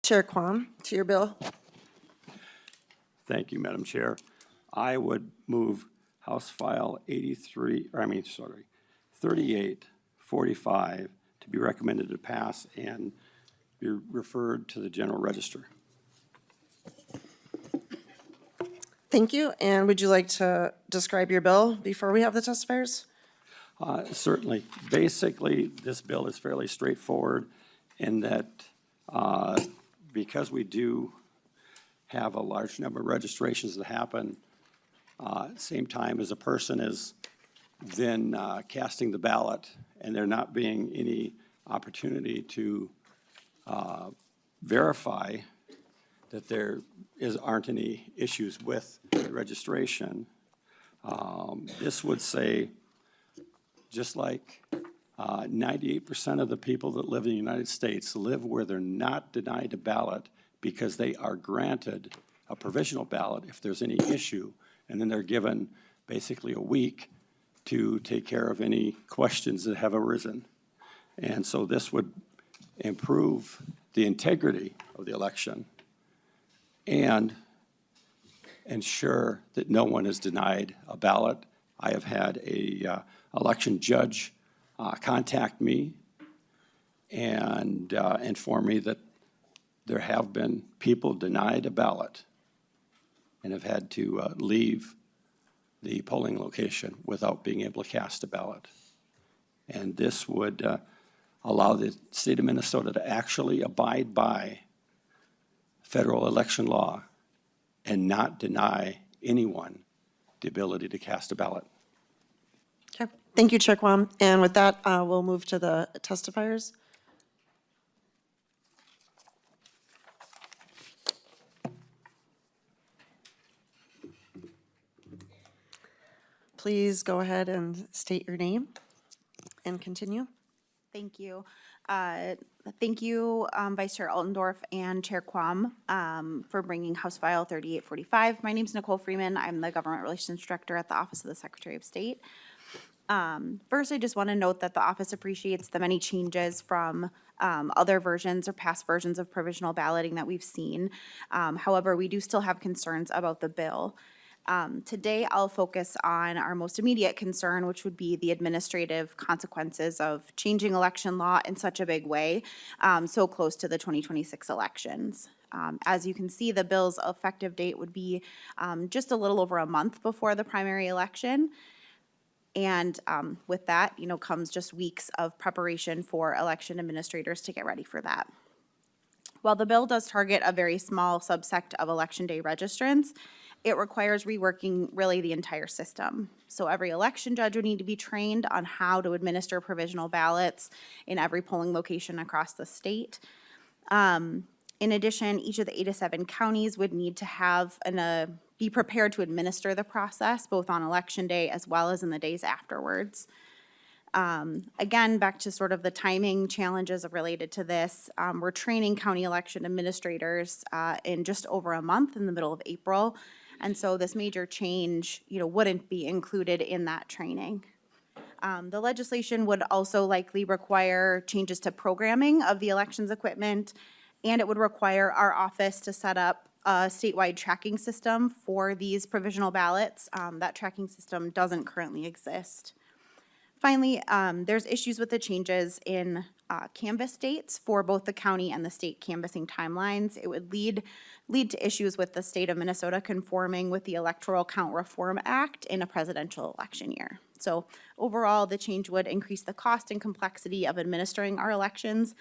Chair Quam, to your bill. Thank you, Madam Chair. I would move House File 3845 to be recommended to pass and be referred to the General Register. Thank you. And would you like to describe your bill before we have the testifiers? Certainly. Basically, this bill is fairly straightforward in that because we do have a large number of registrations that happen at the same time as a person is then casting the ballot, and there not being any opportunity to verify that there aren't any issues with the registration. This would say, just like 98% of the people that live in the United States live where they're not denied a ballot because they are granted a provisional ballot if there's any issue, and then they're given basically a week to take care of any questions that have arisen. And so this would improve the integrity of the election and ensure that no one is denied a ballot. I have had a election judge contact me and inform me that there have been people denied a ballot and have had to leave the polling location without being able to cast a ballot. And this would allow the state of Minnesota to actually abide by federal election law and not deny anyone the ability to cast a ballot. Okay. Thank you, Chair Quam. And with that, we'll move to the testifiers. Please go ahead and state your name and continue. Thank you. Thank you, Vice Chair Altendorf and Chair Quam, for bringing House File 3845. My name is Nicole Freeman. I'm the Government Relations Director at the Office of the Secretary of State. First, I just want to note that the office appreciates the many changes from other versions or past versions of provisional balloting that we've seen. However, we do still have concerns about the bill. Today, I'll focus on our most immediate concern, which would be the administrative consequences of changing election law in such a big way, so close to the 2026 elections. As you can see, the bill's effective date would be just a little over a month before the primary election. And with that, comes just weeks of preparation for election administrators to get ready for that. While the bill does target a very small subsect of election day registrants, it requires reworking really the entire system. So every election judge would need to be trained on how to administer provisional ballots in every polling location across the state. In addition, each of the 8 to 7 counties would need to have be prepared to administer the process both on election day as well as in the days afterwards. Again, back to sort of the timing challenges related to this, we're training county election administrators in just over a month in the middle of April. And so this major change, wouldn't be included in that training. The legislation would also likely require changes to programming of the elections equipment, and it would require our office to set up a statewide tracking system for these provisional ballots. That tracking system doesn't currently exist. Finally, there's issues with the changes in canvass dates for both the county and the state canvassing timelines. It would lead to issues with the state of Minnesota conforming with the Electoral Count Reform Act in a presidential election year. So overall, the change would increase the cost and complexity of administering our elections.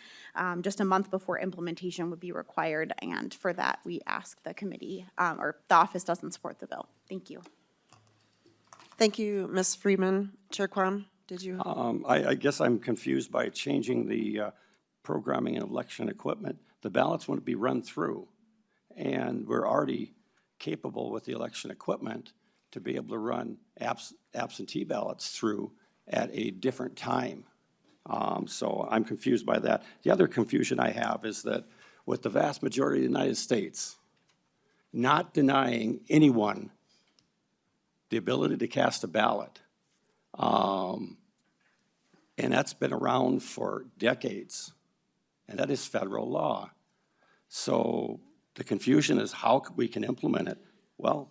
Just a month before implementation would be required, and for that, we ask the committee, or the office doesn't support the bill. Thank you. Thank you, Ms. Freeman. Chair Quam, did you? I guess I'm confused by changing the programming and election equipment. The ballots wouldn't be run through, and we're already capable with the election equipment to be able to run absentee ballots through at a different time. So I'm confused by that. The other confusion I have is that with the vast majority of the United States not denying anyone the ability to cast a ballot, and that's been around for decades, and that is federal law. So the confusion is how we can implement it. Well,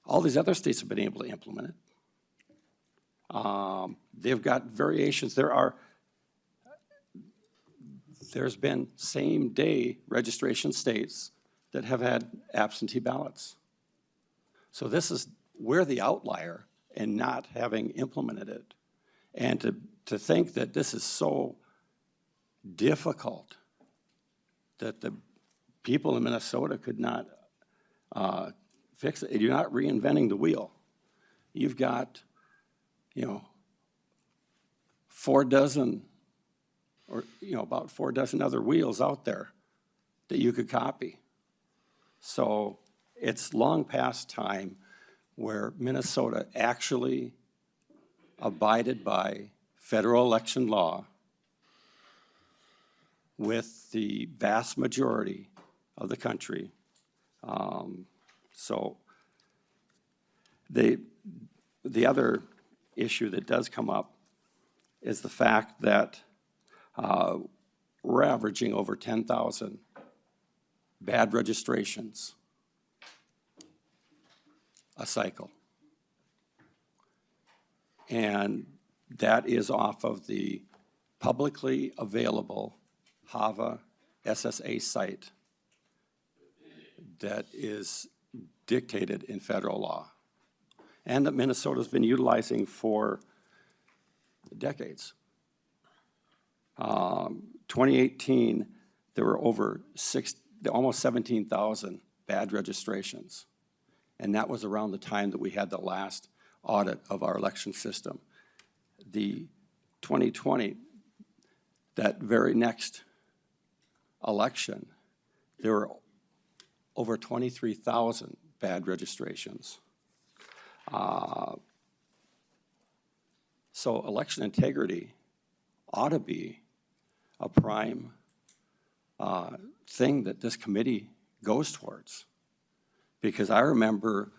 all these other states have been able to implement it. They've got variations. There's been same-day registration states that have had absentee ballots. So we're the outlier in not having implemented it. And to think that this is so difficult that the people in Minnesota could not fix it. You're not reinventing the wheel. You've got, 4 dozen or, about 4 dozen other wheels out there that you could copy. So it's long past time where Minnesota actually abided by federal election law with the vast majority of the country. So the other issue that does come up is the fact that we're averaging over 10,000 bad registrations a cycle. And that is off of the publicly available HAVA SSA site that is dictated in federal law and that Minnesota's been utilizing for decades. 2018, there were almost 17,000 bad registrations. And that was around the time that we had the last audit of our election system. The 2020, that very next election, there were over 23,000 bad registrations. So election integrity ought to be a prime thing that this committee goes towards. Because I remember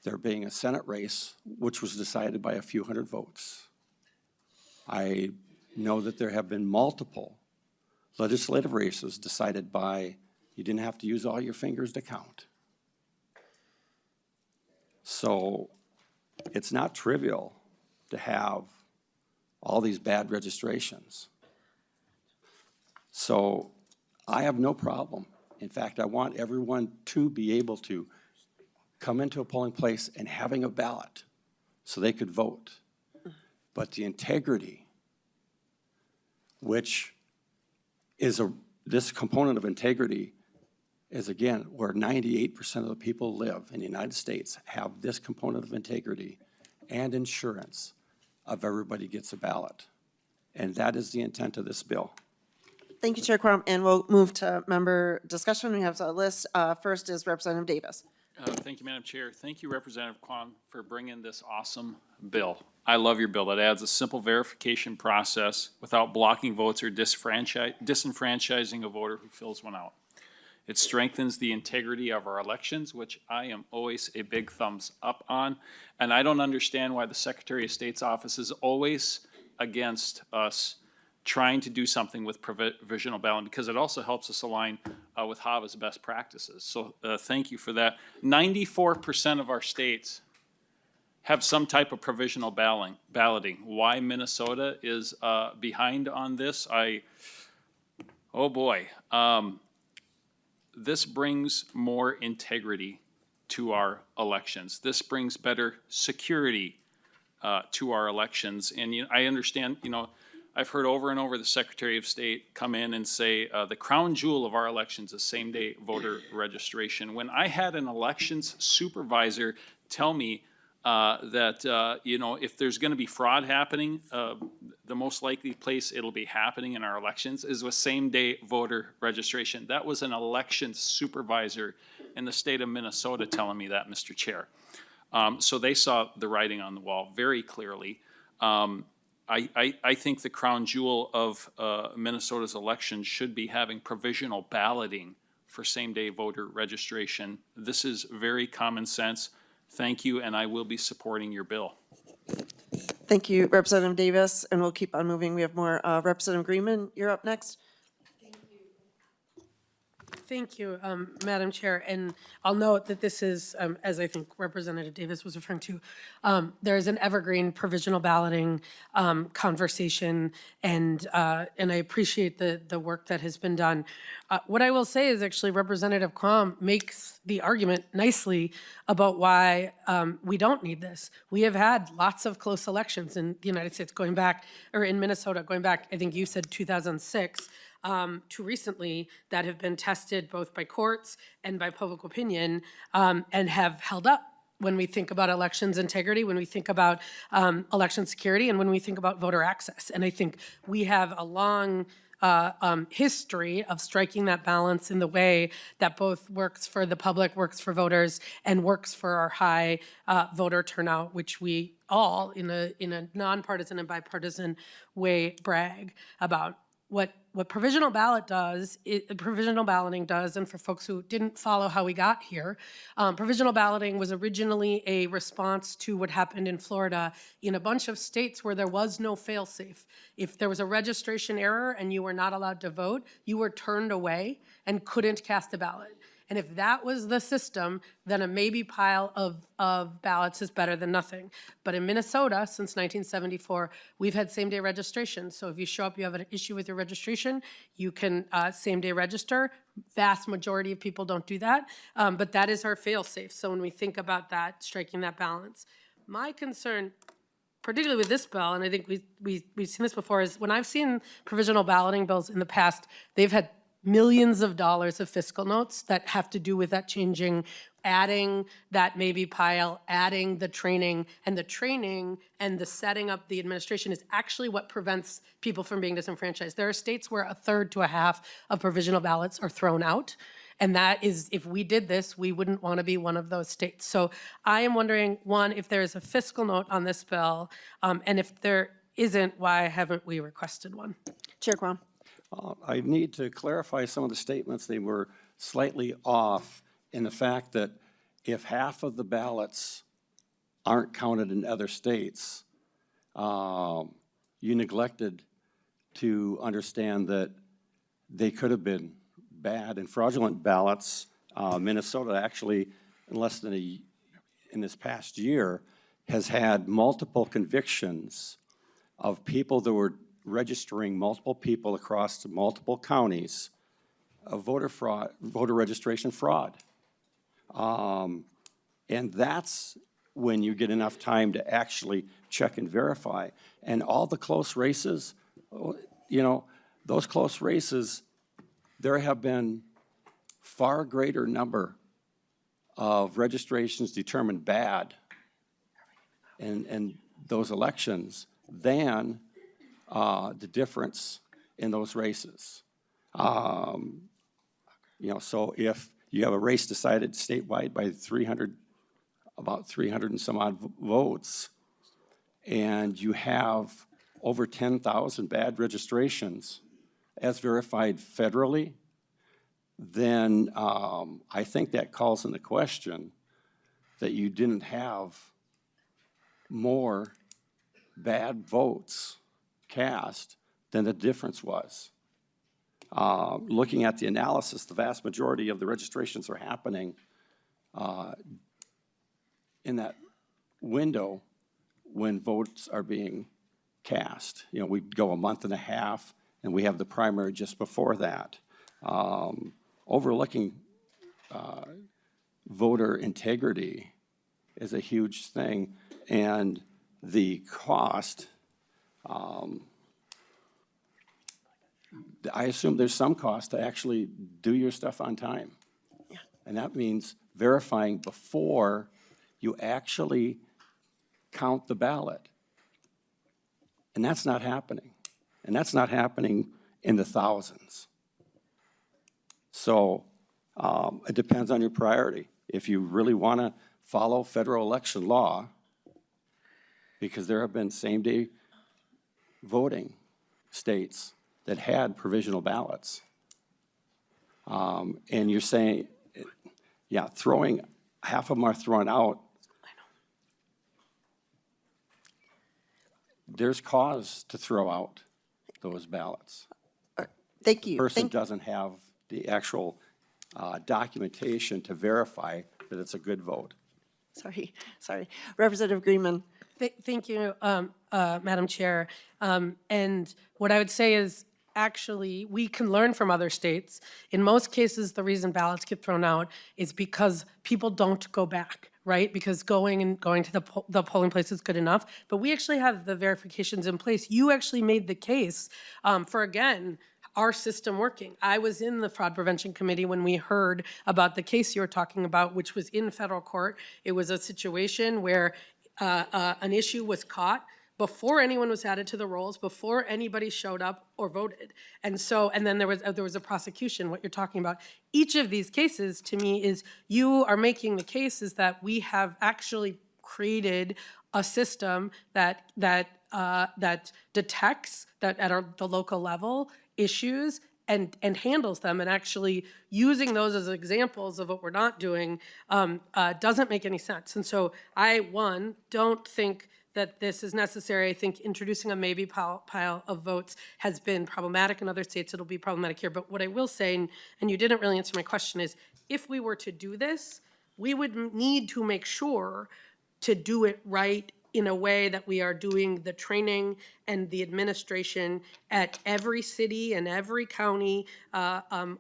there being a Senate race which was decided by a few hundred votes. I know that there have been multiple legislative races decided by, you didn't have to use all your fingers to count. So it's not trivial to have all these bad registrations. So I have no problem. In fact, I want everyone to be able to come into a polling place and having a ballot so they could vote. But the integrity, which is this component of integrity is, again, where 98% of the people live in the United States have this component of integrity and insurance of everybody gets a ballot. And that is the intent of this bill. Thank you, Chair Quorum, and we'll move to member discussion. We have a list. First is Representative Davis. Thank you, Madam Chair. Thank you, Representative Kwong, for bringing this awesome bill. I love your bill. It adds a simple verification process without blocking votes or disenfranchising a voter who fills one out. It strengthens the integrity of our elections, which I am always a big thumbs up on. And I don't understand why the Secretary of State's office is always against us trying to do something with provisional ballot, because it also helps us align with HAVA's best practices. So thank you for that. 94% of our states have some type of provisional balloting. Why Minnesota is behind on this, oh boy. This brings more integrity to our elections. This brings better security to our elections. And I understand, I've heard over and over the Secretary of State come in and say the crown jewel of our elections is same-day voter registration. When I had an elections supervisor tell me that, if there's going to be fraud happening, the most likely place it'll be happening in our elections is with same-day voter registration. That was an elections supervisor in the state of Minnesota telling me that, Mr. Chair. So they saw the writing on the wall very clearly. I think the crown jewel of Minnesota's election should be having provisional balloting for same-day voter registration. This is very common sense. Thank you, and I will be supporting your bill. Thank you, Representative Davis, and we'll keep on moving. We have more. Representative Greenman, you're up next. Thank you, Madam Chair. And I'll note that this is, as I think Representative Davis was referring to, there is an evergreen provisional balloting conversation, and I appreciate the work that has been done. What I will say is actually Representative Quam makes the argument nicely about why we don't need this. We have had lots of close elections in the United States going back, or in Minnesota going back, I think you said 2006. To recently that have been tested both by courts and by public opinion and have held up when we think about elections integrity, when we think about election security, and when we think about voter access. And I think we have a long history of striking that balance in the way that both works for the public, works for voters, and works for our high voter turnout, which we all, in a nonpartisan and bipartisan way, brag about. What provisional ballot does, provisional balloting does, and for folks who didn't follow how we got here, provisional balloting was originally a response to what happened in Florida in a bunch of states where there was no fail-safe. If there was a registration error and you were not allowed to vote, you were turned away and couldn't cast a ballot. And if that was the system, then a maybe pile of ballots is better than nothing. But in Minnesota, since 1974, we've had same-day registration. So if you show up, you have an issue with your registration, you can same-day register. Vast majority of people don't do that, but that is our fail-safe. So when we think about that, striking that balance, my concern, particularly with this bill, and I think we've seen this before, is when I've seen provisional balloting bills in the past, they've had millions of dollars of fiscal notes that have to do with that changing, adding that maybe pile, adding the training and the setting up the administration is actually what prevents people from being disenfranchised. There are states where a third to a half of provisional ballots are thrown out. And that is, if we did this, we wouldn't want to be one of those states. So I am wondering, one, if there is a fiscal note on this bill, and if there isn't, why haven't we requested one? Chair Quam. I need to clarify some of the statements. They were slightly off in the fact that if half of the ballots aren't counted in other states, you neglected to understand that they could have been bad and fraudulent ballots. Minnesota actually, in this past year, has had multiple convictions of people that were registering multiple people across multiple counties of voter registration fraud. And that's when you get enough time to actually check and verify. And all the close races, those close races, there have been far greater number of registrations determined bad in those elections than the difference in those races. So if you have a race decided statewide by about 300 and some odd votes, and you have over 10,000 bad registrations as verified federally, then I think that calls into question that you didn't have more bad votes cast than the difference was. Looking at the analysis, the vast majority of the registrations are happening in that window when votes are being cast. We go a month and a half, and we have the primary just before that. Overlooking voter integrity is a huge thing, and the cost, I assume there's some cost to actually do your stuff on time. Yeah. And that means verifying before you actually count the ballot. And that's not happening. And that's not happening in the thousands. So it depends on your priority. If you really want to follow federal election law, because there have been same-day voting states that had provisional ballots. And you're saying, half of them are thrown out. There's cause to throw out those ballots. Thank you. Person doesn't have the actual documentation to verify that it's a good vote. Sorry. Representative Greenman. Thank you, Madam Chair. And what I would say is, actually, we can learn from other states. In most cases, the reason ballots get thrown out is because people don't go back, right? Because going to the polling place is good enough. But we actually have the verifications in place. You actually made the case for, again, our system working. I was in the Fraud Prevention Committee when we heard about the case you were talking about, which was in federal court. It was a situation where an issue was caught before anyone was added to the rolls, before anybody showed up or voted. And then there was a prosecution, what you're talking about. Each of these cases, to me, is you are making the case is that we have actually created a system that detects that at the local level issues and handles them, and actually using those as examples of what we're not doing doesn't make any sense. And so I, don't think that this is necessary. I think introducing a maybe pile of votes has been problematic in other states. It'll be problematic here. But what I will say, and you didn't really answer my question, is if we were to do this, we would need to make sure to do it right in a way that we are doing the training and the administration at every city and every county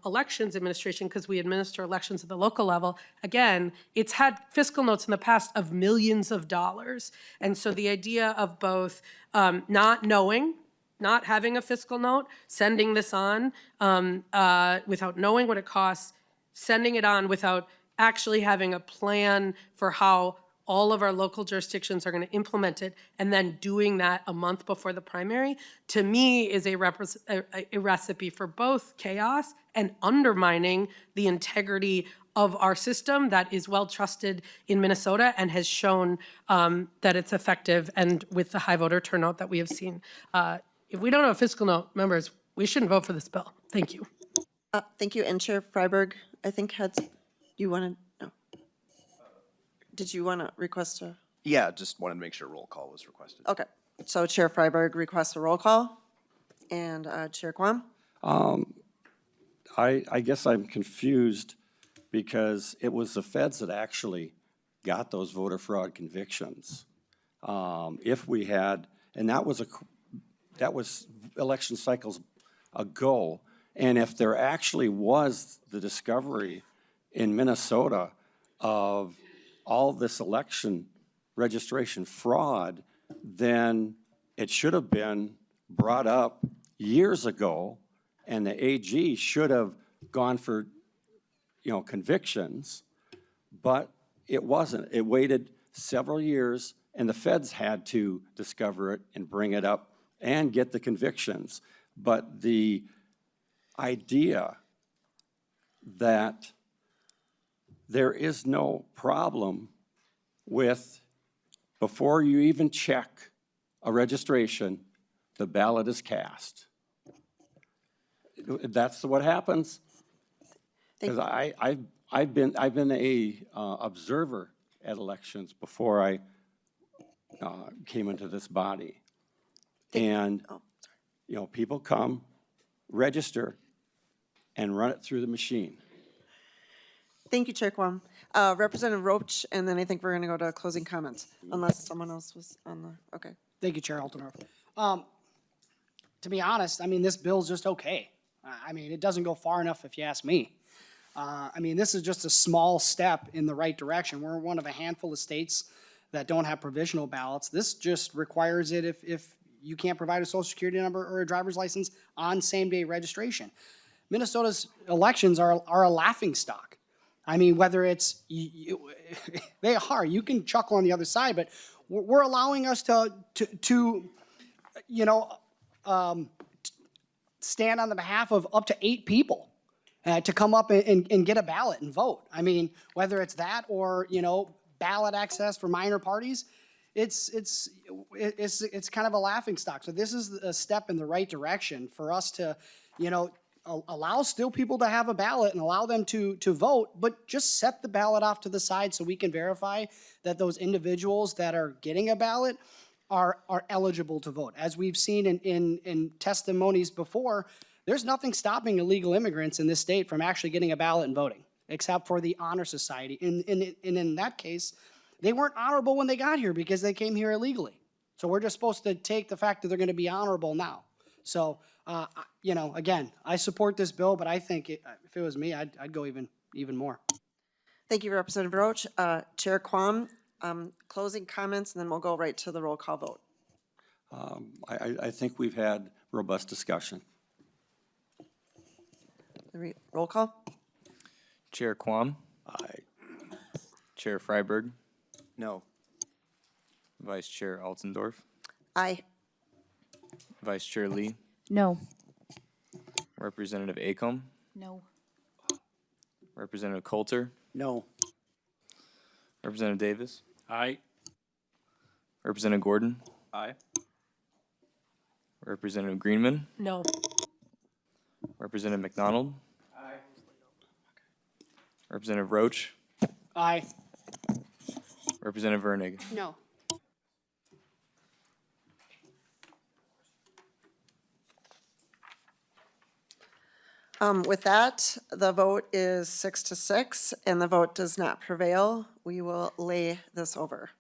elections administration, because we administer elections at the local level. Again, it's had fiscal notes in the past of millions of dollars. And so the idea of both not knowing, not having a fiscal note, sending this on without knowing what it costs, sending it on without actually having a plan for how all of our local jurisdictions are going to implement it, and then doing that a month before the primary, to me is a recipe for both chaos and undermining the integrity of our system that is well trusted in Minnesota and has shown that it's effective, and with the high voter turnout that we have seen. If we don't have a fiscal note, members, we shouldn't vote for this bill. Thank you. Thank you. And Chair Freiberg, I think you wanted, no. Did you want to request a? Yeah, just wanted to make sure roll call was requested. Okay. So Chair Freiberg requests a roll call, and Chair Quam? I guess I'm confused because it was the feds that actually got those voter fraud convictions. If we had, and that was election cycles ago, and if there actually was the discovery in Minnesota of all this election registration fraud, then it should have been brought up years ago, and the AG should have gone for, convictions, but it wasn't. It waited several years, and the feds had to discover it and bring it up and get the convictions. But the idea that there is no problem with, before you even check a registration, the ballot is cast. That's what happens. Because I've been a observer at elections before I came into this body. And, people come, register, and run it through the machine. Thank you, Chair Quam. Representative Roach, and then I think we're going to go to closing comments, unless someone else was on the, okay. Thank you, Chair Altendorf. To be honest, this bill's just okay. It doesn't go far enough if you ask me. This is just a small step in the right direction. We're one of a handful of states that don't have provisional ballots. This just requires it if you can't provide a social security number or a driver's license on same-day registration. Minnesota's elections are a laughingstock. Whether it's, they are, you can chuckle on the other side, but we're allowing us to stand on the behalf of up to 8 people to come up and get a ballot and vote. Whether it's that or, ballot access for minor parties, it's kind of a laughingstock. So this is a step in the right direction for us to, allow still people to have a ballot and allow them to vote, but just set the ballot off to the side so we can verify that those individuals that are getting a ballot are eligible to vote. As we've seen in testimonies before, there's nothing stopping illegal immigrants in this state from actually getting a ballot and voting, except for the honor society. And in that case, they weren't honorable when they got here because they came here illegally. So we're just supposed to take the fact that they're gonna be honorable now. So, you know, again, I support this bill, but I think if it was me, I'd go even more. Thank you, Representative Roach. Chair Quam, closing comments, and then we'll go right to the roll call vote. I think we've had robust discussion. Roll call? Chair Quam, Aye. Chair Freiberg, No. Vice Chair Altendorf, Aye. Vice Chair Lee, No. Representative Acom, No. Representative Coulter, No. Representative Davis, Aye. Representative Gordon, Aye. Representative Greenman, No. Representative McDonald, Representative Roach, Aye. Representative Vernig. No. With that, the vote is 6-6, and the vote does not prevail. We will lay this over.